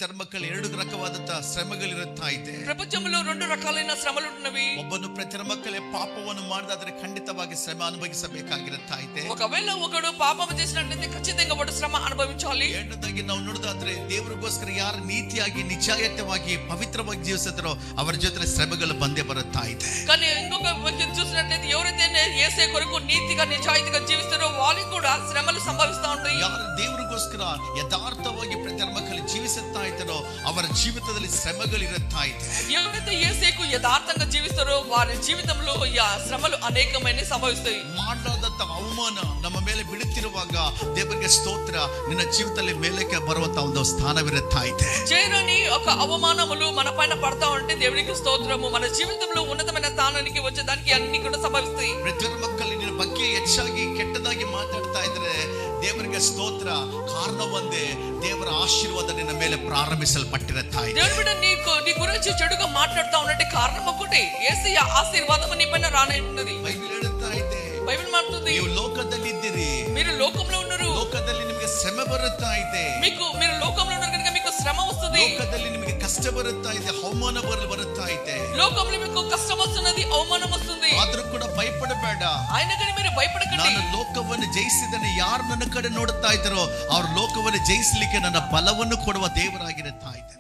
ಮಕ್ಕಳು ಎರಡು ರಕವಾದಂತಹ ಶ್ರಮಗಳಿರುತ್ತಾ ಇದೆ. ಪ್ರಪಂಚಂలో రెండు రకాలైన శ్రమలు ఉన్నవి. ಒಬ್ಬನು ಪ್ರತಿ ಮಕ್ಕಳೇ ಪಾಪವನ್ನು ಮಾಡಿದಾದ್ರೆ ಖಂಡಿತವಾಗಿ ಶ್ರಮ ಅನುಭವಿಸಬೇಕಾಗಿರುತ್ತಾ ಇದೆ. ఒకవేళ ఒకడు పాపం చేసినట్లయితే ఖచ్చితంగా వాడు శ్రమ అనుభవించాలి. ಎರಡನೇದಾಗಿ ನಾವು ನೋಡೋದಾದ್ರೆ ದೇವರಿಗೋಸ್ಕರ ಯಾರು ನೀತಿಯಾಗಿ ನಿಜಾಯಿತವಾಗಿ ಪವಿತ್ರವಾಗಿ ಜೀವಿಸಿದ್ರೋ ಅವರ ಜೊತೆ ಶ್ರಮಗಳು ಬಂದೇ ಬರುತ್ತಾ ಇದೆ. కానీ ఇంకొక వ్యక్తిని చూసినట్లయితే ఎవరైతే యేసే కొరకు నీతిగా నిజాయితీగా జీవిస్తారో వాళ్ళకి కూడా శ్రమలు సంభవిస్తూ ఉంటాయి. ಯಾರು ದೇವರಿಗೋಸ್ಕರ ಯಥಾರ್ಥವಾಗಿ ಪ್ರತಿ ಮಕ್ಕಳು ಜೀವಿಸುತ್ತಾ ಇದ್ದಾರೋ ಅವರ ಜೀವಿತದಲ್ಲಿ ಶ್ರಮಗಳಿರುತ್ತಾ ಇದೆ. ఎవరైతే యేసేకు యథార్థంగా జీవిస్తారో వారి జీవితంలో శ్రమలు అనేకమైన సంభవిస్తాయి. ಮಾಡಲಾದಂತ ಅವಮಾನ ನಮ್ಮ ಮೇಲೆ ಬೀಳುತ್ತಿರುವಾಗ ದೇವರಿಗೆ ಸ್ತೋತ್ರ, ನಿನ್ನ ಜೀವಿತದಲ್ಲಿ ಮೇಲಕ್ಕೆ ಬರುವಂತ ಒಂದು ಸ್ಥಾನವಿರುತ್ತಾ ಇದೆ. చేయని ఒక అవమానములు మన పైన పడతా ఉంటే దేవునికి స్తోత్రము. మన జీవితంలో ఉన్నతమైన స్థానానికి వచ్చేదానికి అన్ని కూడా సంభవిస్తాయి. ಪ್ರತಿ ಮಕ್ಕಳು ನಿನ್ನ ಬಗ್ಗೆ ಹೆಚ್ಚಾಗಿ ಕೆಟ್ಟದಾಗಿ ಮಾತಾಡ್ತಾ ಇದ್ರೆ ದೇವರಿಗೆ ಸ್ತೋತ್ರ, ಕಾರಣ ಒಂದೇ, ದೇವರ ಆಶೀರ್ವಾದ ನಿನ್ನ ಮೇಲೆ ಪ್ರಾರಂಭಿಸಲ್ಪಟ್ಟಿರುತ್ತಾ ಇದೆ. దేవుని బిడ్డ నీ గురించి చెడుగా మాట్లాడుతా ఉన్నట్టు కారణం ఒకటి, యేసయ్య ఆశీర్వాదం నీ పైన రానున్నది. ಬೈಬಲ್ ಹೇಳುತ್ತಾ ಇದೆ, బైబిల్ మాట్లాడుతుంది, ನೀವು ಲೋಕದಲ್ಲಿ ಇದ್ದೀರಿ, మీరు లోకంలో ఉన్నారు, ಲೋಕದಲ್ಲಿ ನಿಮಗೆ ಶ್ರಮ ಬರುತ್ತಾ ಇದೆ, మీరు లోకంలో ఉన్నారు కనుక మీకు శ్రమ వస్తుంది, ಲೋಕದಲ್ಲಿ ನಿಮಗೆ ಕಷ್ಟ ಬರುತ್ತಾ ಇದೆ, ಅವಮಾನ ಬರುತ್ತಾ ಇದೆ, లోకంలో మీకు కష్టం వస్తున్నది, అవమానం వస్తుంది. ಆದ್ರೂ ಕೂಡ ಭಯಪಡಬೇಡ. ఆయన కానీ మీరు భయపడకండి. ನಾನು ಲೋಕವನ್ನು ಜಯಿಸಿದನೆ, ಯಾರು ನನ್ನ ಕಡೆ ನೋಡುತ್ತಾ ಇದ್ದಾರೋ ಅವ್ರ ಲೋಕವನ್ನು ಜಯಿಸಲಿಕ್ಕೆ ನನ್ನ ಬಲವನ್ನು ಕೊಡುವ ದೇವರಾಗಿರುತ್ತಾ ಇದೆ.